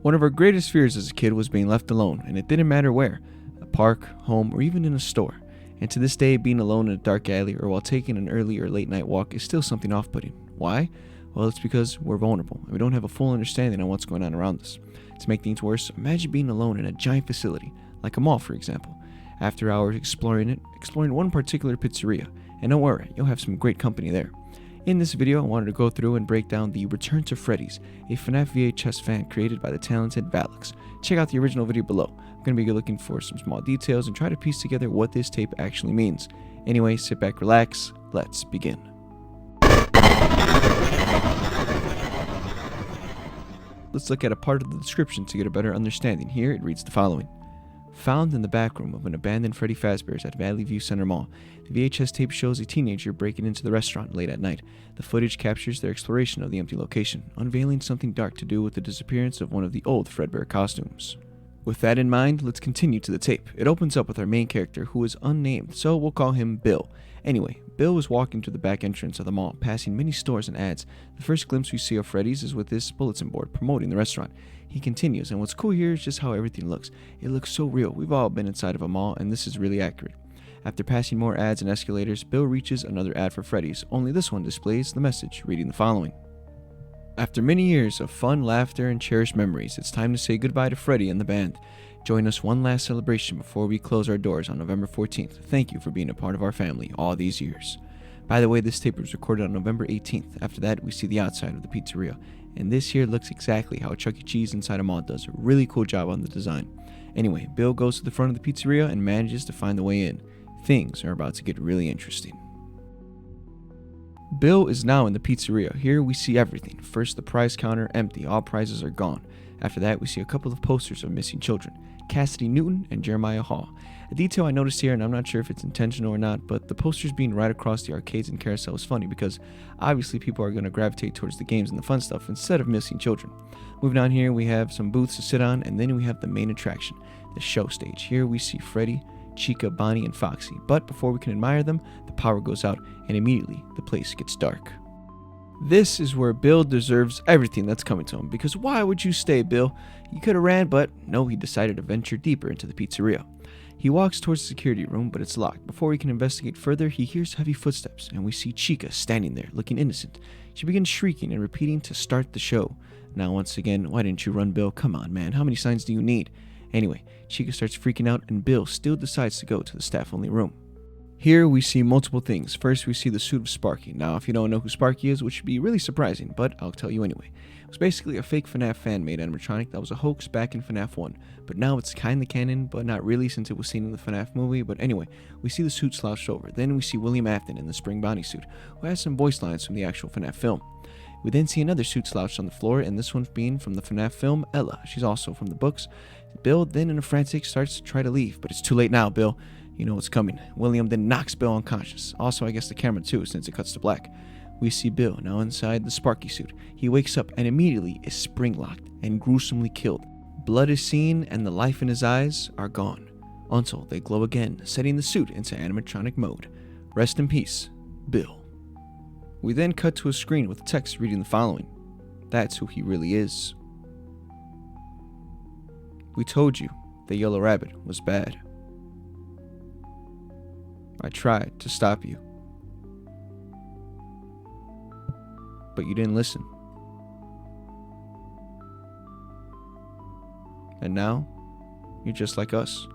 One of our greatest fears as a kid was being left alone, and it didn't matter where, a park, home, or even in a store. And to this day, being alone in a dark alley or while taking an early or late night walk is still something off-putting. Why? Well, it's because we're vulnerable, and we don't have a full understanding on what's going on around us. To make things worse, imagine being alone in a giant facility, like a mall for example. After hours exploring one particular pizzeria, and don't worry, you'll have some great company there. In this video, I wanted to go through and break down the Return to Freddy's, a FNAF VHS fan created by the talented Valox. Check out the original video below. I'm going to be looking for some small details and try to piece together what this tape actually means. Anyway, sit back, relax, let's begin. Let's look at a part of the description to get a better understanding. Here it reads the following. Found in the back room of an abandoned Freddy Fazbear's at Valley View Center Mall, the VHS tape shows a teenager breaking into the restaurant late at night. The footage captures their exploration of the empty location, unveiling something dark to do with the disappearance of one of the old Fredbear costumes. With that in mind, let's continue to the tape. It opens up with our main character, who is unnamed, so we'll call him Bill. Anyway, Bill was walking to the back entrance of the mall, passing many stores and ads. The first glimpse we see of Freddy's is with this bulletin board promoting the restaurant. He continues, and what's cool here is just how everything looks. It looks so real. We've all been inside of a mall, and this is really accurate. After passing more ads and escalators, Bill reaches another ad for Freddy's, only this one displays the message reading the following. After many years of fun, laughter, and cherished memories, it's time to say goodbye to Freddy and the band. Join us one last celebration before we close our doors on November 14th. Thank you for being a part of our family all these years. By the way, this tape was recorded on November 18th. After that, we see the outside of the pizzeria. And this here looks exactly how Chuck E. Cheese inside a mall does. A really cool job on the design. Anyway, Bill goes to the front of the pizzeria and manages to find the way in. Things are about to get really interesting. Bill is now in the pizzeria. Here we see everything. First, the prize counter empty. All prizes are gone. After that, we see a couple of posters of missing children. Cassidy Newton and Jeremiah Hall. A detail I noticed here, and I'm not sure if it's intentional or not, but the posters being right across the arcades and carousel is funny because obviously people are going to gravitate towards the games and the fun stuff instead of missing children. Moving on here, we have some booths to sit on, and then we have the main attraction, the show stage. Here we see Freddy, Chica, Bonnie, and Foxy, but before we can admire them, the power goes out, and immediately the place gets dark. This is where Bill deserves everything that's coming to him, because why would you stay, Bill? You could have ran, but no, he decided to venture deeper into the pizzeria. He walks towards the security room, but it's locked. Before he can investigate further, he hears heavy footsteps, and we see Chica standing there, looking innocent. She begins shrieking and repeating to start the show. Now, once again, why didn't you run, Bill? Come on, man, how many signs do you need? Anyway, Chica starts freaking out, and Bill still decides to go to the staff-only room. Here we see multiple things. First, we see the suit of Sparky. Now, if you don't know who Sparky is, which should be really surprising, but I'll tell you anyway. It was basically a fake FNAF fan-made animatronic that was a hoax back in FNAF 1, but now it's kinda canon, but not really since it was seen in the FNAF movie. But anyway, we see the suit slouched over. Then we see William Afton in the spring Bonnie suit, who has some voice lines from the actual FNAF film. We then see another suit slouched on the floor, and this one being from the FNAF film, Ella. She's also from the books. Bill then, in a frantic, starts to try to leave, but it's too late now, Bill. You know what's coming. William then knocks Bill unconscious. Also, I guess the camera too, since it cuts to black. We see Bill now inside the Sparky suit. He wakes up and immediately is spring-locked and gruesomely killed. Blood is seen and the life in his eyes are gone, until they glow again, setting the suit into animatronic mode. Rest in peace, Bill. We then cut to a screen with text reading the following. That's who he really is. We told you the yellow rabbit was bad. I tried to stop you, but you didn't listen. And now, you're just like us.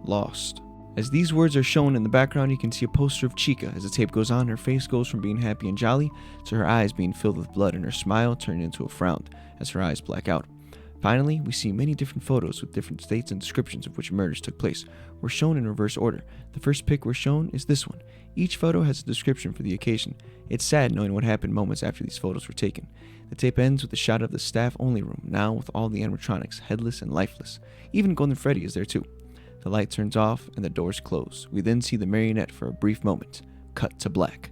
Lost. As these words are shown in the background, you can see a poster of Chica. As the tape goes on, her face goes from being happy and jolly to her eyes being filled with blood and her smile turned into a frown as her eyes black out. Finally, we see many different photos with different dates and descriptions of which murders took place. We're shown in reverse order. The first pic we're shown is this one. Each photo has a description for the occasion. It's sad knowing what happened moments after these photos were taken. The tape ends with a shot of the staff-only room, now with all the animatronics, headless and lifeless. Even Golden Freddy is there too. The light turns off and the doors close. We then see the marionette for a brief moment. Cut to black.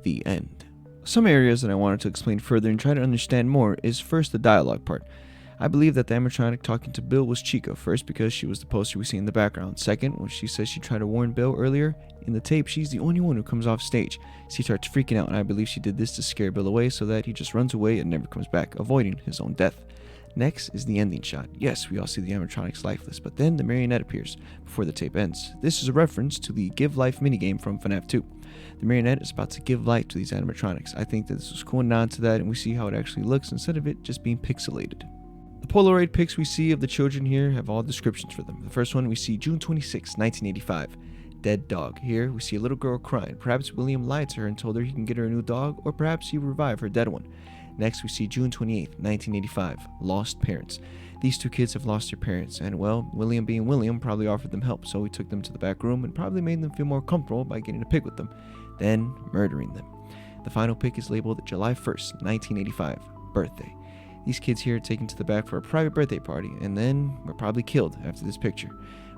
The end. Some areas that I wanted to explain further and try to understand more is first the dialogue part. I believe that the animatronic talking to Bill was Chica, first because she was the poster we see in the background. Second, when she says she tried to warn Bill earlier, in the tape she's the only one who comes off stage. She starts freaking out, and I believe she did this to scare Bill away so that he just runs away and never comes back, avoiding his own death. Next is the ending shot. Yes, we all see the animatronics lifeless, but then the marionette appears before the tape ends. This is a reference to the Give Life minigame from FNAF 2. The marionette is about to give life to these animatronics. I think that this was cool and nod to that, and we see how it actually looks instead of it just being pixelated. The Polaroid pics we see of the children here have all descriptions for them. The first one we see June 26, 1985. Dead dog. Here we see a little girl crying. Perhaps William lied to her and told her he can get her a new dog, or perhaps he will revive her dead one. Next we see June 28, 1985. Lost parents. These two kids have lost their parents, and well, William being William probably offered them help, so he took them to the back room and probably made them feel more comfortable by getting a pic with them, then murdering them. The final pic is labeled July 1st, 1985. Birthday. These kids here are taken to the back for a private birthday party, and then were probably killed after this picture.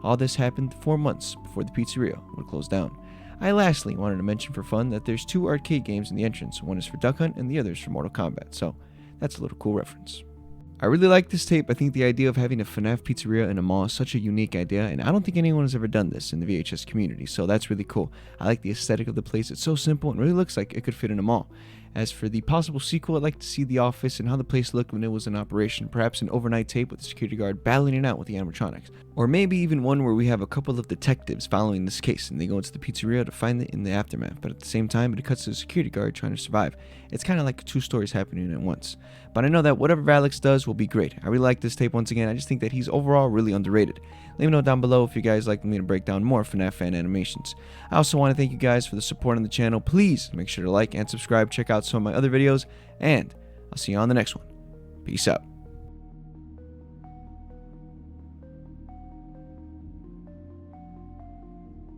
All this happened 4 months before the pizzeria would close down. I lastly wanted to mention for fun that there's 2 arcade games in the entrance. One is for Duck Hunt and the other is for Mortal Kombat, so that's a little cool reference. I really like this tape. I think the idea of having a FNAF pizzeria in a mall is such a unique idea, and I don't think anyone has ever done this in the VHS community, so that's really cool. I like the aesthetic of the place. It's so simple and really looks like it could fit in a mall. As for the possible sequel, I'd like to see the office and how the place looked when it was in operation, perhaps an overnight tape with the security guard battling it out with the animatronics. Or maybe even one where we have a couple of detectives following this case and they go into the pizzeria to find it in the aftermath, but at the same time it cuts to the security guard trying to survive. It's kind of like 2 stories happening at once. But I know that whatever Valox does will be great. I really like this tape once again. I just think that he's overall really underrated. Let me know down below if you guys like me to break down more FNAF fan animations. I also want to thank you guys for the support on the channel. Please make sure to like and subscribe, check out some of my other videos, and I'll see you on the next one. Peace out.